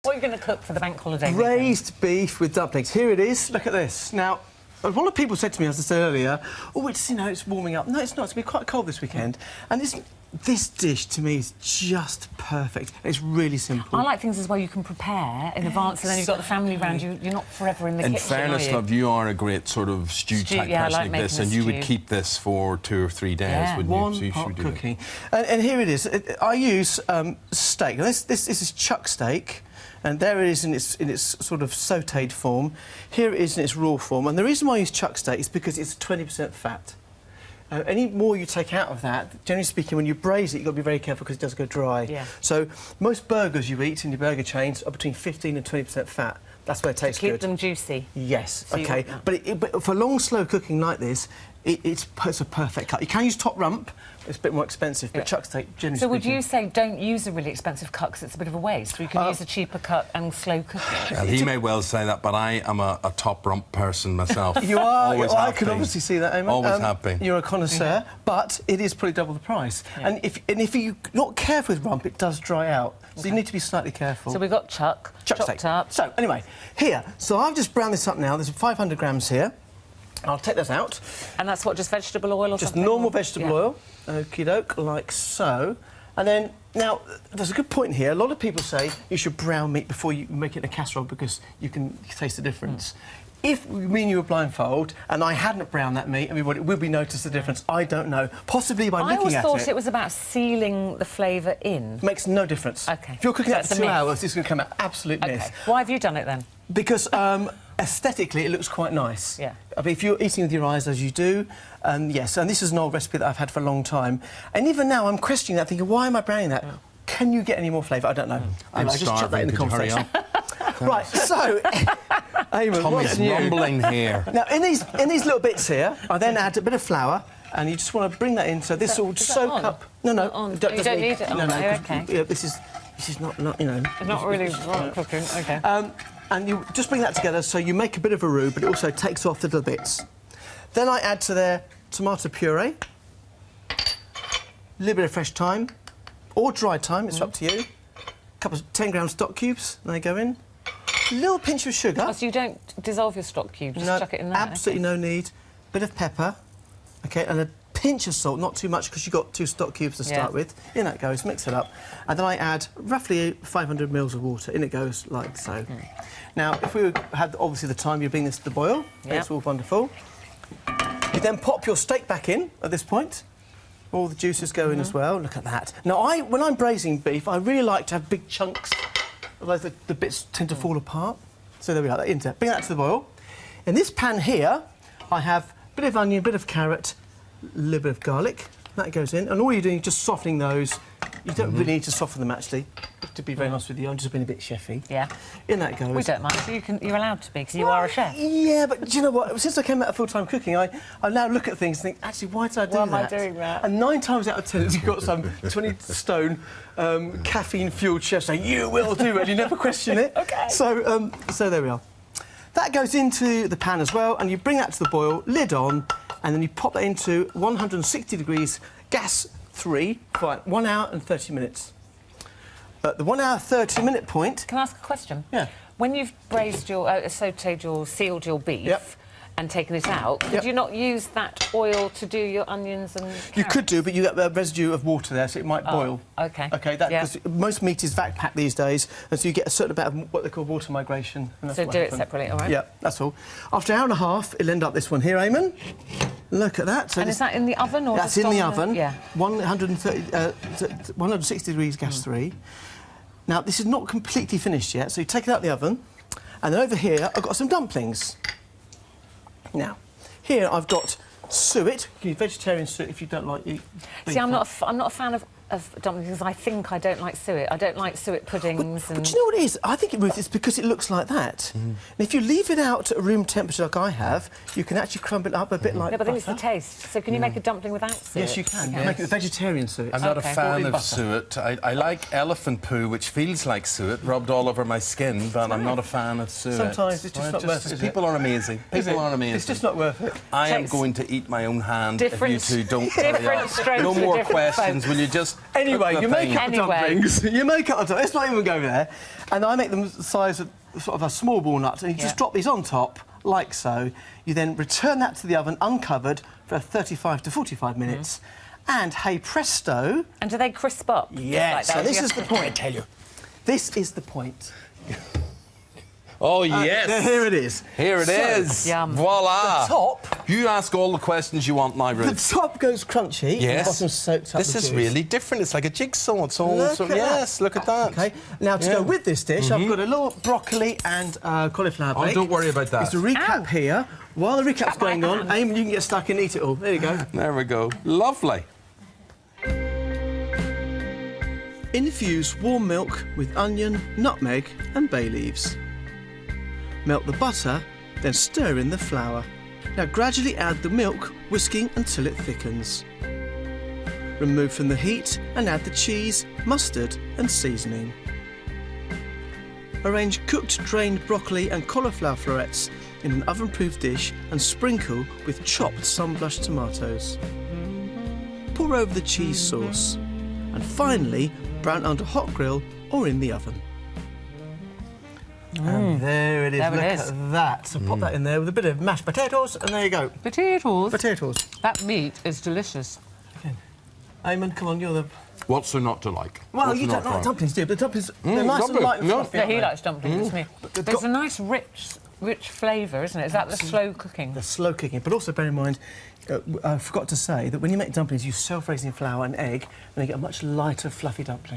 What are you going to cook for the bank holiday weekend? Braised beef with dumplings. Here it is. Look at this. Now, a lot of people said to me, as I said earlier, oh, it's, you know, it's warming up. No, it's not. It's going to be quite cold this weekend. And this dish, to me, is just perfect. It's really simple. I like things as well you can prepare in advance, and then you've got the family around you. You're not forever in the kitchen, In fairness, love, you are a great sort of stew-type person like like this, and you would keep this for 2 or 3 days, wouldn't you? So you One-pot should do cooking. And here it is. I use steak. Now, this is chuck steak. And there it is in its sort of sautéed form. Here it is in its raw form. And the reason why I use chuck steak is because it's 20% fat. Any more you take out of that, generally speaking, when you braise it, you've got to be very careful because it does go dry. Yeah. So most burgers you eat in your burger chains are between 15 and 20% fat. That's where it tastes good. Keep them juicy. Yes, So OK. But for long, slow cooking like this, it's a perfect cut. You can use top rump. It's a bit more expensive, but chuck steak, generally So speaking... would you say don't use a really expensive cut because it's a bit of a waste? You can use a cheaper cut and slow cook it? Well, he may well say that, but I am a top rump person myself. You are. Always I have can been. obviously see that, Eamonn. Always have been. You're a connoisseur, but it is probably double the price. Yeah. And if you're not careful with rump, it does dry out. So you need to be slightly careful. So we've got chuck steak. chopped up. So, anyway, here. So I've just browned this up now. There's 500 grams here. I'll take this out. And that's what, just vegetable oil or just something? Just normal vegetable oil. Okie-doke, like so. And then, now, there's a good point here. A lot of people say you should brown meat before you make it in a casserole because you can taste the difference. If me and you were blindfold and I hadn't browned that meat, would we notice the difference? I don't know. Possibly by looking at it. I always thought it was about sealing the flavour in. Makes no difference. OK. If you're cooking so it for 2 hours, it's going to come out absolute myth. Why have you done it then? Because aesthetically, it looks quite nice. Yeah. I mean, if you're eating with your eyes, as you do, yes, and this is an old recipe that I've had for a long time. And even now, I'm questioning that, thinking, why am I browning that? Can you get any more flavour? I don't know. I just chuck that in the conversation. Right, so, Eamonn, Tommy's rumbling here. Now, in these little bits here, I then add a bit of flour, and you just want to bring that in, so this will soak up... No, no. You don't need it on. No, no, OK. yeah, this is not, you know... It's not really cooking, OK. And you just bring that together so you make a bit of a roux, but it also takes off the little bits. Then I add to there tomato puree, a little bit of fresh thyme, or dried thyme, it's up to you. A couple of 10 gram stock cubes, and they go in. A little pinch of sugar. Oh, so you don't dissolve your stock cubes, just chuck it in there? Absolutely no need. Bit of pepper, OK, and a pinch of salt, not too much because you've got 2 stock cubes to start with. In that goes, mix it up. And then I add roughly 500 mils of water. In it goes like so. Now, if we had, obviously, the time, you bring this to the boil. It's all wonderful. You then pop your steak back in at this point. All the juices go in as well. Look at that. Now, when I'm braising beef, I really like to have big chunks, otherwise the bits tend to fall apart. So there we are, bring that to the boil. In this pan here, I have a bit of onion, a bit of carrot, a little bit of garlic. That goes in, and all you're doing is just softening those. You don't really need to soften them, actually. To be very honest with you, I'm just being a bit chefy. Yeah. In that goes. We don't mind. You're allowed to be, because you are a chef. Yeah, but do you know what? Since I came out of full-time cooking, I now look at things and think, actually, why did I do that? Why am I doing that? And 9 times out of 10, you've got some 20-stone caffeine-fueled chef saying, you will do it, and you never question it. OK. So there we are. That goes into the pan as well, and you bring that to the boil, lid on, and then you pop that into 160 degrees, gas 3, for 1 hour and 30 minutes. At the 1 hour 30-minute point... Can I ask a question? Yeah. When you've braised your, sautéed your, sealed your beef and taken it out, could you not use that oil to do your onions and carrots? You could do, but you get a residue of water there, so it might boil. OK. OK, because most meat is vac-packed these days, and so you get a certain amount of what they call water migration. And that's So what do it happens. separately, all right? Yeah, that's all. After an hour and a half, it'll end up this one here, Eamonn. Look at that. So And is that in the oven or that's just in the on oven. Yeah. 160 degrees, gas 3. Now, this is not completely finished yet, so you take it out of the oven, and then over here, I've got some dumplings. Now, here I've got suet. You can use vegetarian suet if you don't like beef. See, I'm not a fan of dumplings because I think I don't like suet. I don't like suet puddings. But you know what it is? I think, Ruth, it's because it looks like that. And if you leave it out at room temperature like I have, you can actually crumble it up a bit like No, but I think it's butter. the taste. So can you make a dumpling without suet? Yes, you can. You make it vegetarian suet. I'm not a fan Or of butter. suet. I like elephant poo, which feels like suet, rubbed all over my skin, but I'm not a fan of suet. Sometimes it's just not worth it, is it? People are amazing. People are amazing. It's just not worth it. I am going to eat my own hand if you Different- two don't... different strokes no for more different questions. folks. Will you just Anyway, you make up the Anyway. dumplings. You make up the dumplings. Let's not even go there. And I make them the size of sort of a small walnut, and you just drop these on top, like so. You then return that to the oven uncovered for 35 to 45 minutes. And hey presto... And do they crisp up? Yes. Like So this is the point. I tell you. This is the point. Oh, yes. Here it is. Here it is. Yum. Voila. The top... You ask all the questions you want now, Ruth. The top goes crunchy, and the Yes. bottom soaks up This the is juice. really different. It's like a jigsaw. It's all... Look at yes, that. look at that. OK, now to go with this dish, I've got a little broccoli and cauliflower bake. Oh, don't worry about that. Just a recap here. While the recap's going on, Eamonn, you can get stuck and eat it all. There you go. There we go. Lovely. Infuse warm milk with onion, nutmeg and bay leaves. Melt the butter, then stir in the flour. Now gradually add the milk, whisking until it thickens. Remove from the heat and add the cheese, mustard and seasoning. Arrange cooked drained broccoli and cauliflower florets in an oven-proof dish and sprinkle with chopped sun-blushed tomatoes. Pour over the cheese sauce and finally brown under hot grill or in the oven. And there it is. There it Look is. at that. So pop that in there with a bit of mashed potatoes, and there you go. Potatoes. Potatoes. That meat is delicious. Eamonn, come on, you're the... What's there not to like? Well, What's you there don't not like to dumplings, do you? But the dumplings, they're nice and lovely. light and No. fluffy, Yeah, aren't he they? likes dumplings, it's me. they've There's got- a nice rich flavour, isn't it? Is that the slow cooking? They're slow cooking, but also bear in mind, I forgot to say that when you make dumplings, you use self-raising flour and egg, and you get a much lighter, fluffy dumpling.